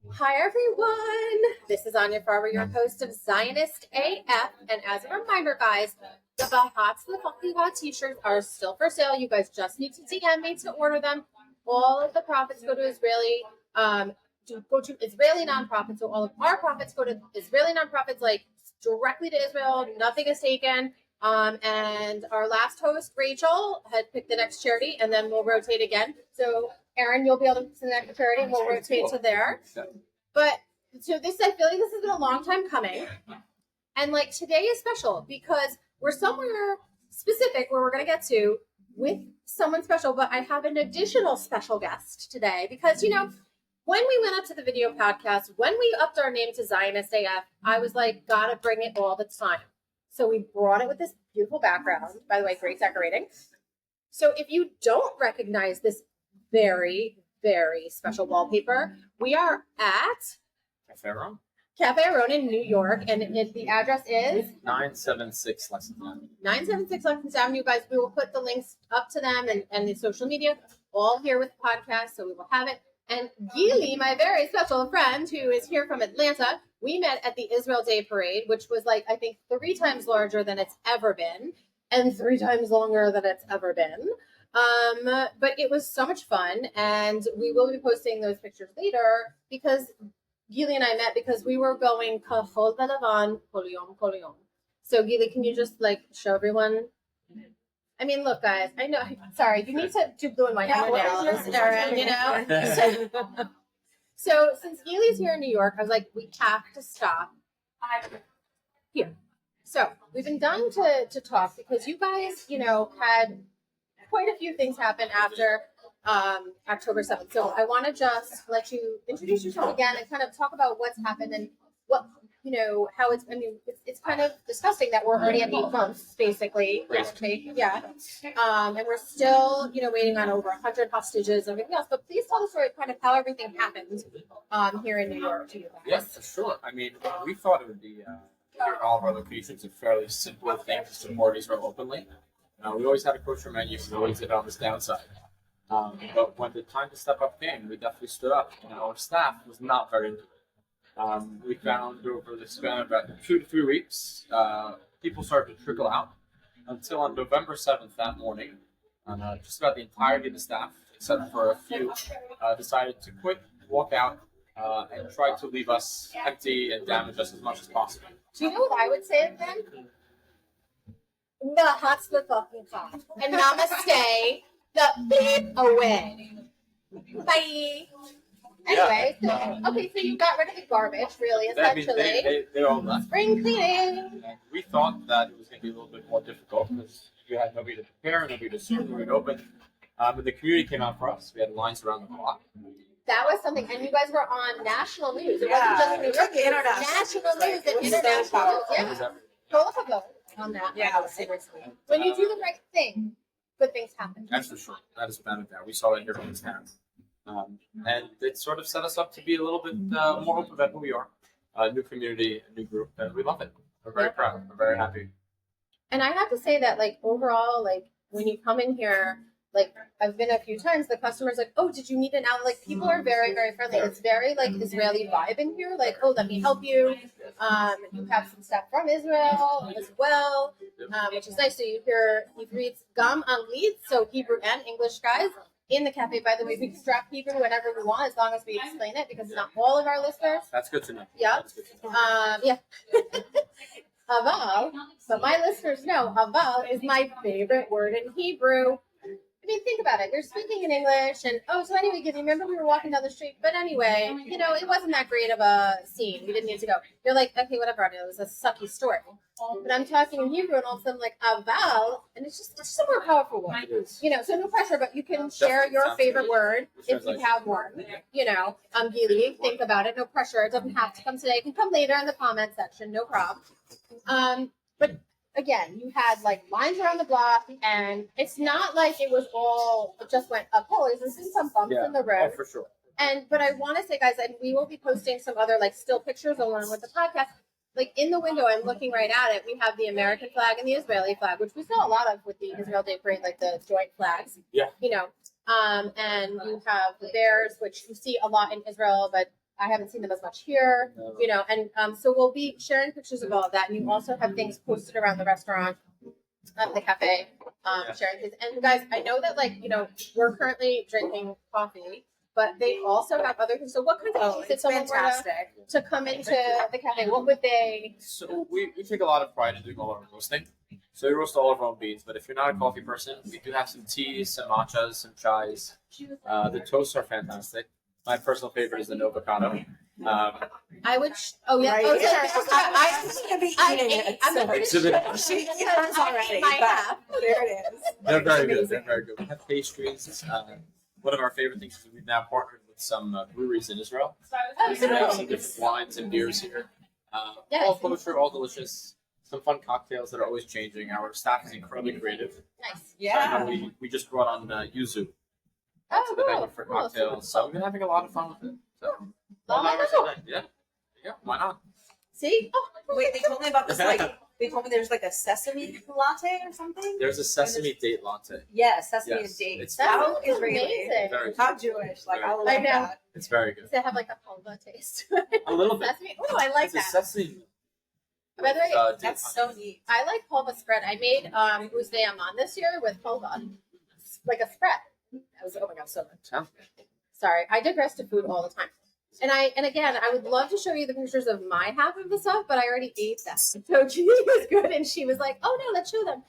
Hi everyone, this is Anya Farber, your host of Zionist AF, and as a reminder guys, the Bahats and the Funky Hot t-shirts are still for sale. You guys just need to DM me to order them. All of the profits go to Israeli nonprofits, so all of our profits go to Israeli nonprofits, like directly to Israel. Nothing is taken. And our last host, Rachel, had picked the next charity, and then we'll rotate again. So Aaron, you'll be able to pick the next charity, and we'll rotate to there. But so I feel like this has been a long time coming. And like today is special because we're somewhere specific where we're going to get to with someone special. But I have an additional special guest today because, when we went up to the video podcast, when we upped our name to Zionist AF, I was like, gotta bring it all the time. So we brought it with this beautiful background. By the way, great decorating. So if you don't recognize this very, very special wallpaper, we are at Caffe Aronne. Caffe Aronne in New York, and the address is 976 Lexington Avenue. 976 Lexington Avenue. You guys, we will put the links up to them and the social media all here with the podcast, so we will have it. And Gily, my very special friend who is here from Atlanta, we met at the Israel Day Parade, which was like, I think 3 times larger than it's ever been and 3 times longer than it's ever been. But it was so much fun, and we will be posting those pictures later because Gily and I met because we were going kahol velavan kol yom. So Gily, can you just like show everyone? I mean, look, guys. I know. Sorry, you need to do blue and white. Aaron, So since Gily's here in New York, I was like, we have to stop here. So we've been dying to talk because you guys, had quite a few things happen after October 7th. So I want to just let you introduce yourself again and kind of talk about what's happened and what, how it's kind of disgusting that we're already at 8 months, basically. Yeah. And we're still, waiting on over 100 hostages and everything else. But please tell the story of kind of how everything happened here in New York to you guys. Yes, for sure. I mean, we thought it would be, here in all of our locations, a fairly simple thing to support Israel openly. We always had a kosher menu, we always did on this downside. But when the time to step up came, we definitely stood up. Our staff was not very into it. We found over the span of about 2 to 3 weeks, people started to trickle out until on November 7th that morning, just about the entirety of the staff, except for a few, decided to quit, walk out, and try to leave us empty and damage us as much as possible. Do you know what I would say then? The hot split fucking top. And namaste, the big away. Bye. Anyway, so you got rid of the garbage, really, essentially. They all left. Spring cleaning. And we thought that it was going to be a little bit more difficult because you had nobody to prepare, nobody to serve, nobody to open. But the community came out for us. We had lines around the block. That was something, and you guys were on national news. It wasn't just New York, national news and international. Yeah. Total vote on that. Yeah, seriously. When you do the right thing, good things happen. That's for sure. That is without a doubt. We saw that here from this town. And it sort of set us up to be a little bit more open about who we are. A new community, a new group, and we love it. We're very proud. We're very happy. And I have to say that, overall, when you come in here, I've been a few times, the customer's like, oh, did you need an outlet? People are very, very friendly. It's very, Israeli vibe in here. Oh, let me help you. You have some stuff from Israel as well, which is nice. So you hear Hebrew Gam Anglit, so Hebrew and English guys. In the cafe, by the way, we can strap Hebrew whenever we want, as long as we explain it, because not all of our listeners. That's good to know. Yeah. Yeah. Haval, but my listeners know Haval is my favorite word in Hebrew. I mean, think about it. You're speaking in English, and so anyway, because you remember we were walking down the street, but anyway, it wasn't that great of a scene. We didn't need to go. You're like, okay, whatever, it was a sucky story. But I'm talking in Hebrew, and all of a sudden, aval, and it's just a more powerful word. So no pressure, but you can share your favorite word if you have one. Gily, think about it. No pressure. It doesn't have to come today. It can come later in the comment section. No problem. But again, you had lines around the block, and it's not like it was all just went uphill. There's been some bumps in the road. Oh, for sure. But I want to say, guys, and we will be posting some other still pictures along with the podcast. In the window, I'm looking right at it. We have the American flag and the Israeli flag, which we saw a lot of with the Israel Day Parade, the joint flags. Yeah. And you have the bears, which you see a lot in Israel, but I haven't seen them as much here, you know, and so we'll be sharing pictures of all of that. And you also have things posted around the restaurant, the cafe, sharing things. And guys, I know that like, you know, we're currently drinking coffee, but they also have other things. So what kinds of things if someone were to come into the cafe, what would they? So we take a lot of pride in doing all our roasting. So we roast all of our own beans, but if you're not a coffee person, we do have some teas, some matchas, some chais. The toasts are fantastic. My personal favorite is the avocado. I would. Oh yeah. Right. Oh, Yeah. I'm gonna be eating it. I'm So. pretty Exhibit. sure She has already, my but half. there it is. They're very Amazing. good. They're very good. We have pastries. One of our favorite things is we've now partnered with some breweries in Israel. Oh, So we have some cool. different wines and beers here. Yes. All kosher, all delicious. Some fun cocktails that are always changing. Our staff is incredibly creative. Nice. Yeah. We just brought on yuzu Oh, to the cool. menu for Cool. cocktails. So we've been having a lot of fun with it. So, Oh, 12 hours wow. a day. Yeah. Yeah. Why not? See? Oh, Wait, they told me about this. Like, they told me there's like a sesame latte or something. There's a sesame date latte. Yeah, sesame Yes, date. it's that How sounds Israeli. amazing. Very How Jewish. Like, I love I know. that. It's very good. Does it have like a halva taste? A little bit. Sesame. Oh, I like It's a that. sesame. By the way, date That's honey. so neat. I like halva spread. I made Uzdei Amman this year with halva, like a spread. That was, oh my god, so good. Sounds good. Sorry, I digress to food all the time. And again, I would love to show you the pictures of my half of the stuff, but I already ate that. So Gily was good, and she was like, "Oh no, let's show them."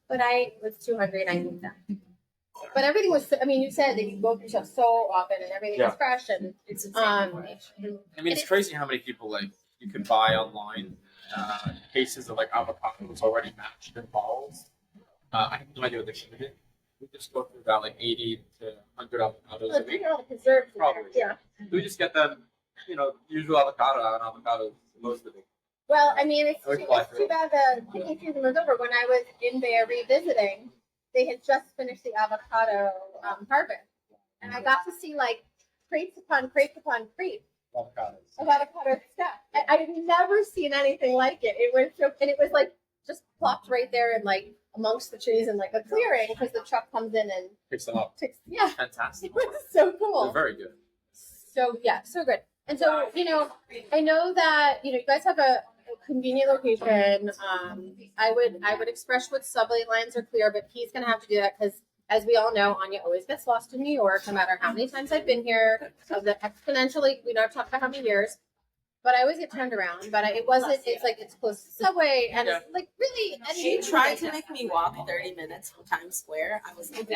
But I was too hungry, and I ate them. But everything was. I mean, you said that you go through stuff so often, and everything was fresh, and It's I mean, it's crazy how many people like you can buy online cases of like avocados already matched in bottles. I have no idea what they're shipping. We just go through about like 80 to 100 avocados a week. all the preserves. in there. Probably. Yeah. We just get them, you know, usual avocado, and avocado is most of it. Well, I mean, it's Always too, fly it's through. too bad the picnic season was over. When I was in there revisiting, they had just finished the avocado harvest, and I got to see like crates upon crates upon crates Avocados. of avocado stuff. I had never seen anything like it. It was so, and it was like just plopped right there and like amongst the trees and like a clearing because the truck comes in and Picks them up. takes. Yeah, Fantastic. it was so They're cool. very good. So yeah, so good. And so, you know, I know that, you know, you guys have a convenient location. I would express what subway lines are clear, but he's gonna have to do that because as we all know, Anya always gets lost in New York, no matter how many times I've been here. Of the exponentially, we know I've talked about how many years. But I always get turned around. But it wasn't. It's like it's close to Subway, and it's like really. I She mean, tried to make me walk 30 minutes from Times Square. I was like,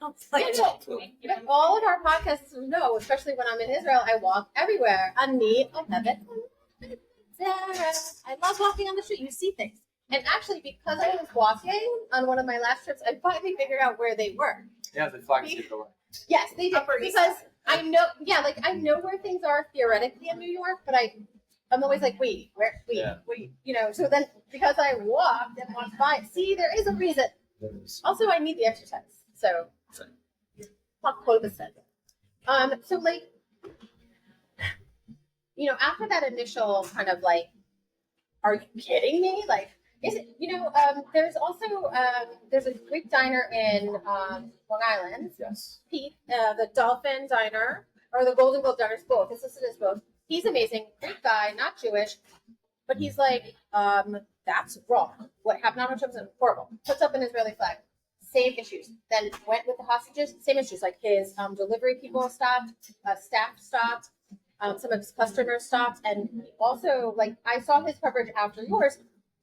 But all of our podcasts know, especially when I'm in Israel, I walk everywhere. I love it. I love walking on the street. You see things. And actually, because I was walking on one of my last trips, I finally figured out where they were. Yeah, the flags get away. Yes, they did. Upper East Because Side. I know, yeah, like I know where things are theoretically in New York, but I'm always like, wait, Yeah. you know. So then, because I walked and walked by, see, there is a reason. Also, I need the exercise, so. Fuck Kolbison. So like, you know, after that initial kind of like, are you kidding me? Like, is it, you know, there's also, there's a Greek diner in Long Island, Yes. Pete, the Dolphin Diner, or the Golden Globe Diners, both. It's listed as both. He's amazing. Greek guy, not Jewish, but he's like, that's wrong. What happened on Hashem's horrible. Puts up an Israeli flag. Same issues. Then went with the hostages. Same issues. Like his delivery people stopped, staff stopped, some of his customers stopped, and also like I saw his coverage after yours,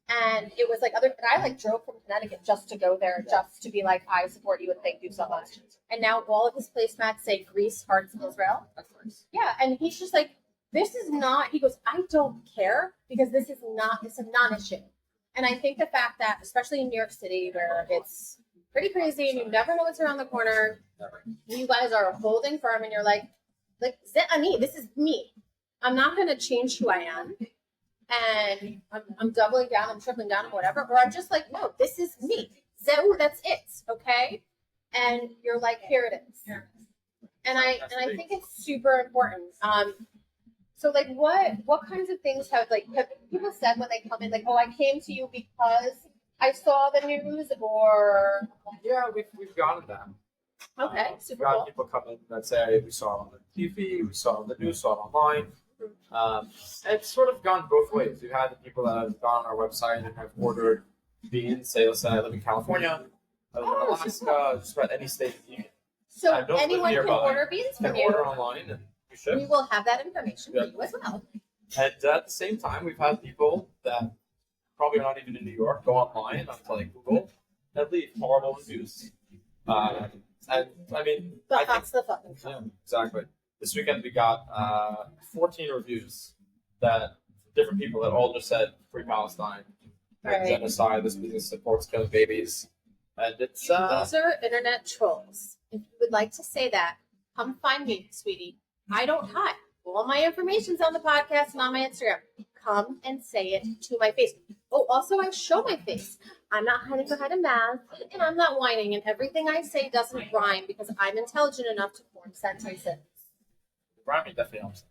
and it was like and I like drove from Connecticut just to go there, just to be like, I support you and thank you so much. And now all of his placemats say Greece, Hearts in Israel. That's nice. Yeah, and he's just like, this is not. He goes, I don't care because this is not. It's a non-issue. And I think the fact that, especially in New York City, where it's pretty crazy and you never know what's around the corner, Never. you guys are holding firm and you're like this is me. I'm not going to change who I am. And I'm doubling down, I'm tripling down, or whatever. Or I'm just like, no, this is me. So that's it, okay? And you're like, here it is. And I think it's super important. So like, what kinds of things have people said when they come in, like, oh, I came to you because I saw the news, or Yeah, we've gotten that. Okay, We've super got cool. people come in that say we saw it on the TV, we saw it on the news, saw it online. It's sort of gone both ways. We've had the people that have gone on our website and have ordered beans. Say, let's say I live in California, I live in Alaska, just about any state in the union. So I don't live anyone can nearby. order beans You from can you. order online and we ship. We will have that information Yeah. for you as well. And at the same time, we've had people that probably are not even in New York go online onto like Google and leave horrible reviews. And I mean, But I think, that's the fucking yeah, exactly. This weekend we got 14 reviews that different people that all just said free Palestine, Right. genocide, this business supports killing babies, and it's These are internet trolls. If you would like to say that, come find me, sweetie. I don't hide. All my information's on the podcast and on my Instagram. Come and say it to my face. Oh, also, I show my face. I'm not hiding behind a mask, and I'm not whining, and everything I say doesn't rhyme because I'm intelligent enough to form sentences. rhyming definitely helps.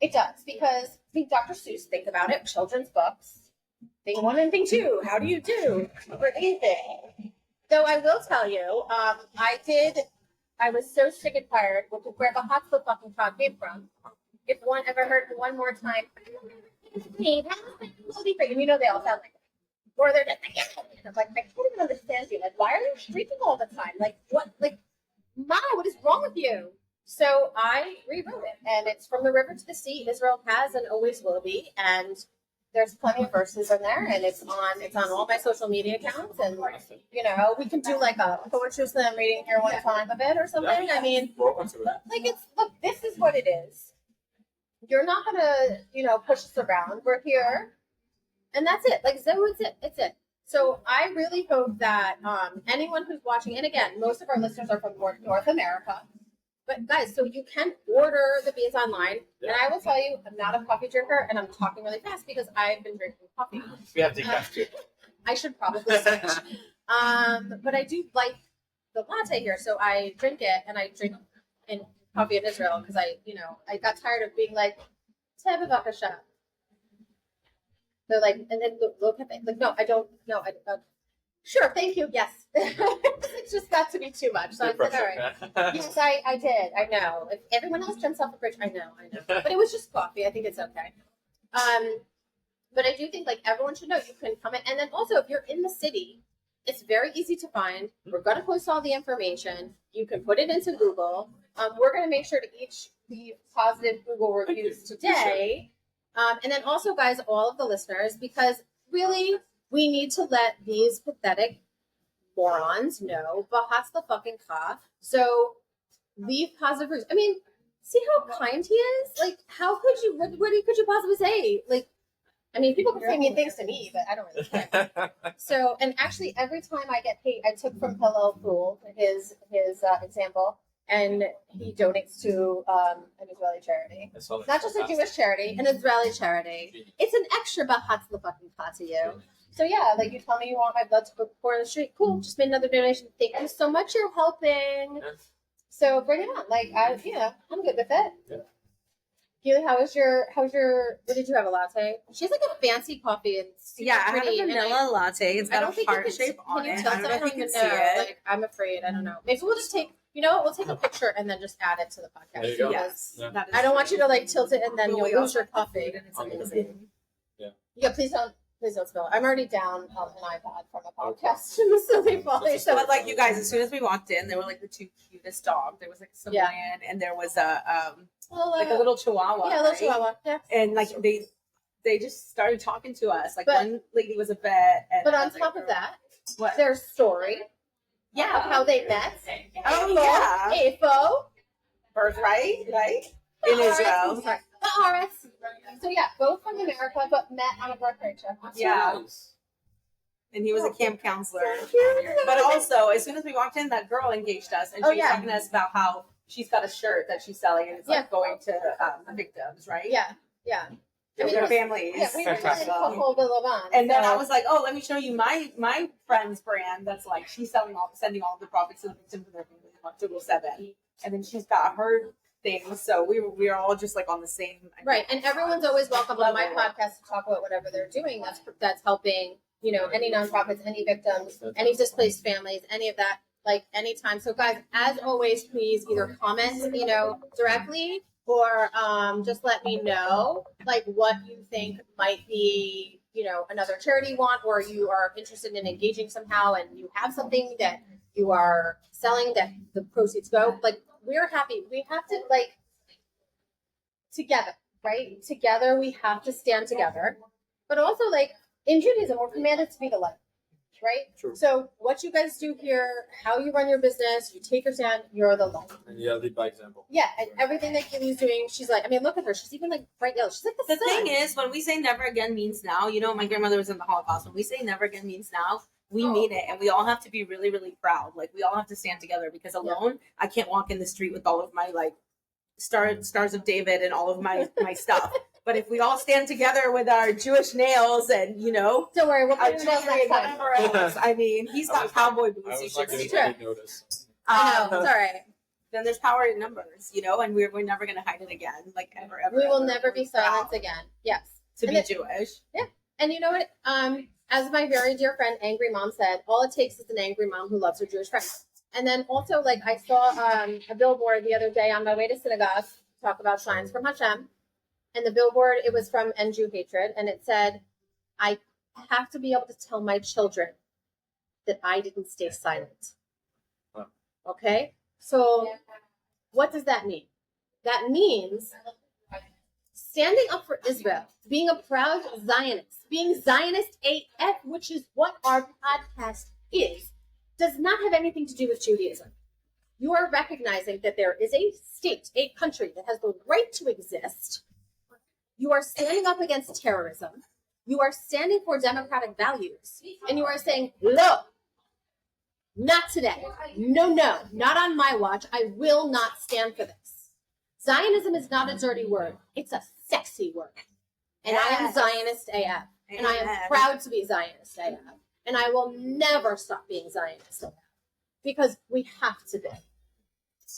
It does, because Dr. Seuss, think about it, children's books. Thing one and thing two, how do you do for anything? Though I will tell you, I was so sick and tired, which is where the hot foot fucking talk came from. If one ever heard one more time, and you know they all sound like, or they're just like, I can't even understand you. Like, why are you shrieking all the time? Like, what? Like, Ma, what is wrong with you? So I rewrote it, and it's from the river to the sea. Israel has and always will be, and there's plenty of verses in there, and it's on all my social media accounts, and you know we can do like a poetry slam reading here one time of it or something. I mean, Welcome to it. like look, this is what it is. You're not gonna push us around. We're here, and that's it. Like so, it's it. So I really hope that anyone who's watching, and again, most of our listeners are from North America. But guys, so you can order the beans online, and I will tell you, I'm not a coffee drinker, and I'm talking really fast because I've been drinking coffee. We have decaf too. I should probably switch. But I do like the latte here, so I drink it, and I drink in coffee in Israel because I got tired of being like, "Have a bakasha." They're like, and then look at it. Like, no, I don't. No, I don't. Sure, thank you. Yes, it just got to be too much. So I said, all right. Yes, I did. I know. If everyone else jumps off the bridge, I know. But it was just coffee. I think it's okay. But I do think like everyone should know you can come in, and then also if you're in the city, it's very easy to find. We're going to post all the information. You can put it into Google. We're going to make sure to each leave positive Google reviews today, and then also, guys, all of the listeners, because really. We need to let these pathetic morons know, Bahat's the fucking ka. So leave positive reviews. I mean, see how kind he is? Like, how could you, what could you possibly say? Like, I mean, people can say mean things to me, but I don't really care. So, and actually, every time I get paid, I took from Hillel Fool, his example, and he donates to an Israeli charity. Not just a Jewish charity, an Israeli charity. It's an extra Bahat's the fucking ka to you. So yeah, like you tell me you want my blood to go pour in the street. Cool, just made another donation. Thank you so much. You're helping. Yes. So bring it on. Like I'm good with it. Yeah. Gily, how's your? What did you have? A latte? She's like a fancy coffee. It's super pretty. I had a vanilla latte. It's got a heart shape on it. I don't know if you can see it. Like I'm afraid. I don't know. Maybe we'll just take. You know what? We'll take a picture and then just add it to the podcast. There you go. Yes. Yeah. I don't want you to like tilt it and then you'll lose your coffee. It's amazing. Yeah. Please don't spill it. I'm already down an iPad from a podcast. So they probably But like you guys, as soon as we walked in, there were like the two cutest dogs. There was like a Samoyed and there was a little Chihuahua. Yeah, a little Chihuahua. Yeah. And like they just started talking to us. Like one lady was a vet. And but on top of that, their story. Yeah. Of how they met. Oh yeah. AFO. Birthright, right? In Israel. The RS. So yeah, both from America, but met on a birthright trip. Yeah. And he was a camp counselor. But also, as soon as we walked in, that girl engaged us, and she was talking to us about how she's got a shirt that she's selling, and it's like going to the victims, right? Yeah. Their families. Yeah, we really put hold of Levon. And then I was like, oh, let me show you my friend's brand. That's like she's sending all of the profits to the victims of their families on October 7. And then she's got her things. So we were all just like on the same. Right. And everyone's always welcome on my podcast to talk about whatever they're doing. That's helping, any nonprofits, any victims, any displaced families, any of that. like anytime. So guys, as always, please either comment, directly or just let me know like what you think might be, another charity you want, or you are interested in engaging somehow and you have something that you are selling that the proceeds go. Like, we're happy. We have to, like, together, right? Together, we have to stand together. But also, like, in Judaism, we're commanded to be the light, right? True. So what you guys do here, how you run your business, you take your stand, you're the light. And yeah, lead by example. Yeah, and everything that Gily's doing, she's like, I mean, look at her. She's even like bright yellow. She's like the The sun. thing is, when we say never again means now, my grandmother was in the Holocaust. When we say never again means now, we mean it. And we all have to be really, really proud. Like, we all have to stand together, because alone, I can't walk in the street with all of my, like, stars of David and all of my stuff. But if we all stand together with our Jewish nails and, Don't worry, we'll our put it nails jewelry, next time. whatever else. I mean, he's got cowboy boots. I You was not should going see. to notice. I know, it's all right. Then there's power in numbers, and we're never going to hide it again. Like, ever, ever. We will ever. never be Proud silenced again. Yes. to And be it- Jewish. And you know what? As my very dear friend Angry Mom said, all it takes is an angry mom who loves her Jewish friends. And then also, like, I saw a billboard the other day on my way to synagogue, talk about signs from Hashem. And the billboard, it was from End Jew Hatred. And it said, I have to be able to tell my children that I didn't stay silent. Wow. Okay? So what does that mean? That means standing up for Israel, being a proud Zionist, being Zionist AF, which is what our podcast is, does not have anything to do with Judaism. You are recognizing that there is a state, a country that has the right to exist. You are standing up against terrorism. You are standing for democratic values. And you are saying, no, not today. No, not on my watch. I will not stand for this. Zionism is not a dirty word. It's a sexy word. And I am Yes. Zionist AF. And I am Amen. proud to be Zionist AF. And I will never stop being Zionist AF. Because we have to be.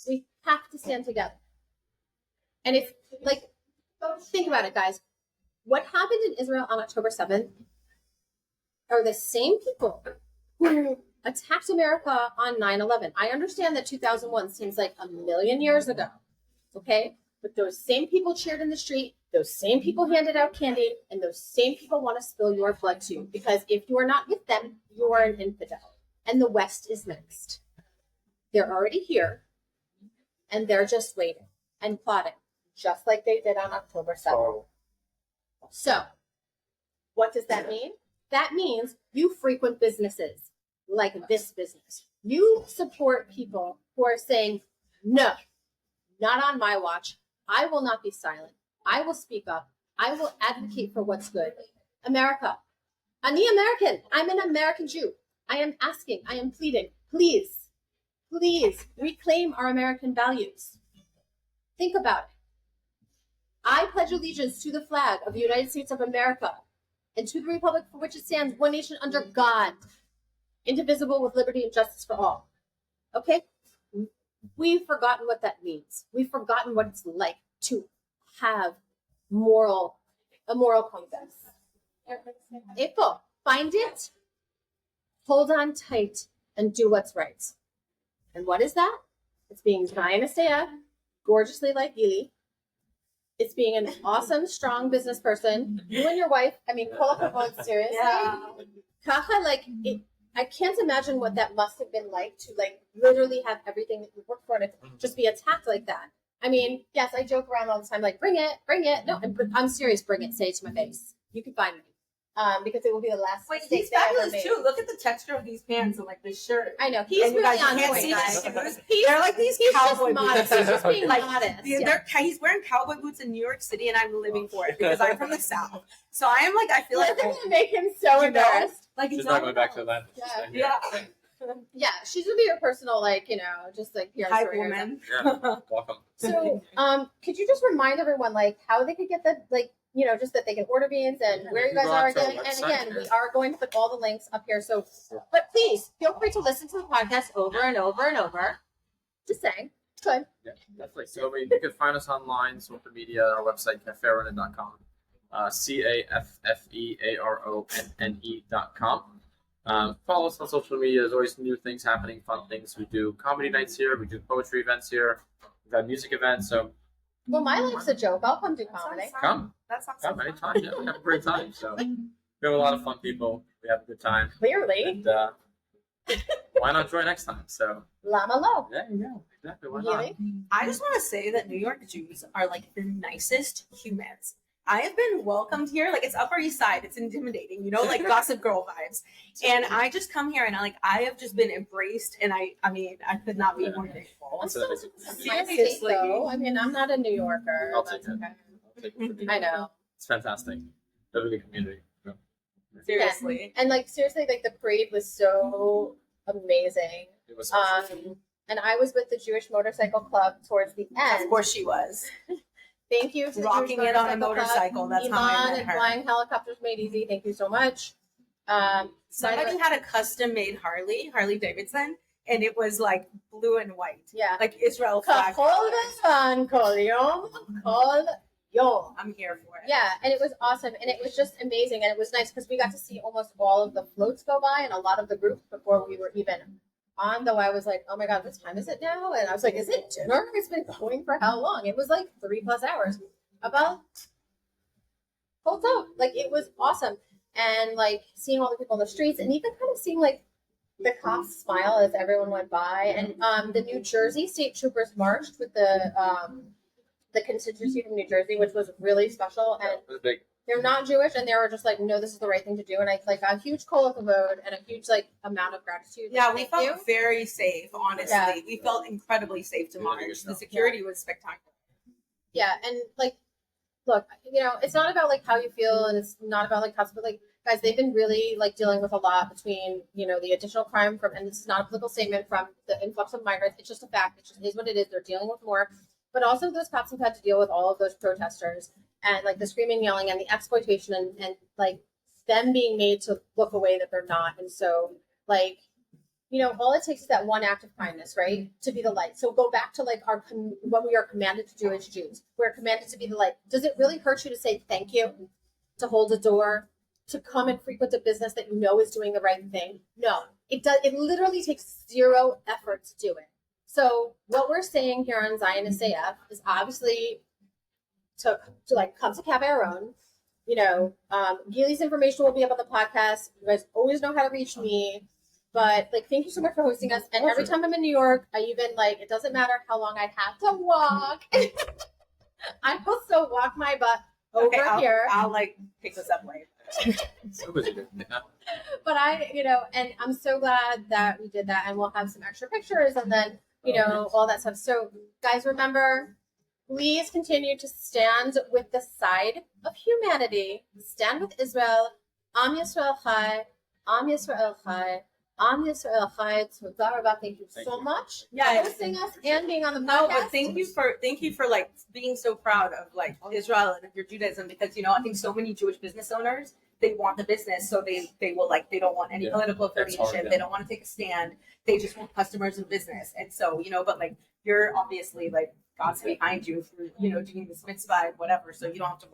We have to stand together. And it's like, think about it, guys. What happened in Israel on October 7th are the same people who attacked America on 9/11. I understand that 2001 seems like a million years ago, okay? But those same people cheered in the street, those same people handed out candy, and those same people want to spill your blood too. Because if you are not with them, you are an infidel. And the West is next. They're already here, and they're just waiting and plotting, just like they did on October 7th. Oh, So, what does that mean? That means you frequent businesses like this business. You support people who are saying, no, not on my watch. I will not be silent. I will speak up. I will advocate for what's good. America. I'm the American. I'm an American Jew. I am asking, I am pleading, please, please reclaim our American values. Think about it. I pledge allegiance to the flag of the United States of America and to the republic for which it stands, one nation under God, indivisible with liberty and justice for all. Okay? We've forgotten what that means. We've forgotten what it's like to have a moral compass. April, find it, hold on tight, and do what's right. And what is that? It's being Zionist AF, gorgeously like Gily. It's being an awesome, strong business person. You and your wife, I mean, pull up a phone, seriously. Yeah. Kacha, like, I can't imagine what that must have been like to, like, literally have everything that you work for and just be attacked like that. I mean, yes, I joke around all the time, like, bring it. No, I'm serious, bring it, say it to my face. You can find me. Because it will be the last Wait, mistake he's that I ever fabulous made. too. Look at the texture of these pants and like this shirt. I know. He's And you really guys on can't point, see guys. this. They're like these He's just cowboy modest. boots. He's just being Like, modest. Yeah, he's wearing cowboy boots in New York City, and I'm living for it because I'm from the South. So I am like, I feel like, Doesn't it make him so You know? embarrassed? like she's it's not going back to Atlanta. She's Yeah. staying here. Yeah, Yeah, she's gonna be your personal, like, just like PR hype story. woman. Yeah. Welcome. So, could you just remind everyone, like, how they could get the, like, just that they can order beans and Yeah, where you you guys can go are onto our again. And website, again, yeah. we are going to put all the links up here. So, but please feel free to listen to the podcast over and over and over. Just saying. Good. Yeah, definitely. So you can find us online, social media, our website, cafearonne.com. CAFFEARONNE.com. Follow us on social media. There's always new things happening, fun things. We do comedy nights here. We do poetry events here. We've got music events. So Well, my life's a joke. I'll come do comedy. come That's anytime. Yeah, we have a great time. So we have a lot of fun people. We have a good time. Clearly. And why not join next time? So Llama low. there you go. Exactly. Why not? Really? I just want to say that New York Jews are like the nicest humans. I have been welcomed here. Like, it's Upper East Side. It's intimidating, you know, like Gossip Girl vibes. And I just come here and I have just been embraced. And I mean, I could not be more grateful. I'm still my state, Seriously. though. I mean, I'm not a New Yorker. I'll That's take it. okay. I'll take it for you. I know. It's fantastic. Have a good community. Seriously. And like seriously, like the parade was so amazing. It was And I was with the Jewish Motorcycle Club towards the end. Of course she was. Thank you to the Rocking Jewish it on a Motorcycle motorcycle. Club. That's how I Iman met and her. Flying Helicopters Made Easy. Thank you so much. Somebody had a custom made Harley Davidson, and it was like blue and white. Yeah. Like Israel flag. Kol V'Zman, Kol Yom, Kol Yom. I'm here for it. Yeah, and it was awesome, and it was just amazing, and it was nice because we got to see almost all of the floats go by and a lot of the groups before we were even on. Though I was like, oh my god, what time is it now? And I was like, is it dinner? It's been going for how long? It was like 3+ hours. About hold up, like it was awesome, and like seeing all the people in the streets, and even kind of seeing like the cops smile as everyone went by, and the New Jersey state troopers marched with the contingency from New Jersey, which was really special, and it was big. they're not Jewish, and they were just like, no, this is the right thing to do, and I like a huge kol hakavod and a huge like amount of gratitude. Yeah, we Thank felt you. very safe, honestly. Yeah. We felt incredibly safe to Yeah, march. yourself. The security was spectacular. Yeah, and like, look, you know, it's not about like how you feel, and it's not about like how, but like, guys, they've been really like dealing with a lot between, you know, the additional crime from, and this is not a political statement, from the influx of migrants. It's just a fact. It just is what it is. They're dealing with more, but also those cops have had to deal with all of those protesters and like the screaming, yelling, and the exploitation, and like them being made to look a way that they're not, and so like. You know, all it takes is that one act of kindness, right, to be the light. So go back to like what we are commanded to do as Jews. We're commanded to be the light. Does it really hurt you to say thank you, to hold a door, to come and frequent a business that you know is doing the right thing? No, it does. It literally takes zero effort to do it. So what we're saying here on Zionist AF is obviously to like come to Caffe Aronne. You know, Gily's information will be up on the podcast. You guys always know how to reach me. But like, thank you so much for hosting us. And every time I'm in New York, I even like, it doesn't matter how long I have to walk. I will still walk my butt over here. I'll like pick this up later. So was it? Yeah. But I, you know, and I'm so glad that we did that, and we'll have some extra pictures and then, you know, all that stuff. So guys, remember, please continue to stand with the side of humanity. Stand with Israel. Am Yisrael Chai. Am Yisrael Chai. Am Yisrael Chai. Thank you so much for hosting us and being on the podcast. No, but thank you for like being so proud of like Israel and of your Judaism, because you know I think so many Jewish business owners, they want the business, so they will like, they don't want any political affiliation, they don't want to take a stand, they just want customers and business. And so, you know, but like you're obviously like God's behind you for, you know, doing this mitzvah and whatever, so you don't have to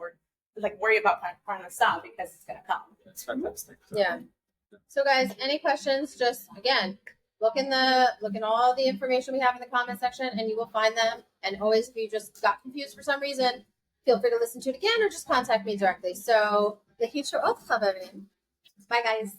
worry about trying to stop, because it's gonna come. It's fantastic. So, Yeah. So guys, any questions, just again, look in all the information we have in the comment section, and you will find them. And always, if you just got confused for some reason, feel free to listen to it again or just contact me directly. So, the future of Bye guys.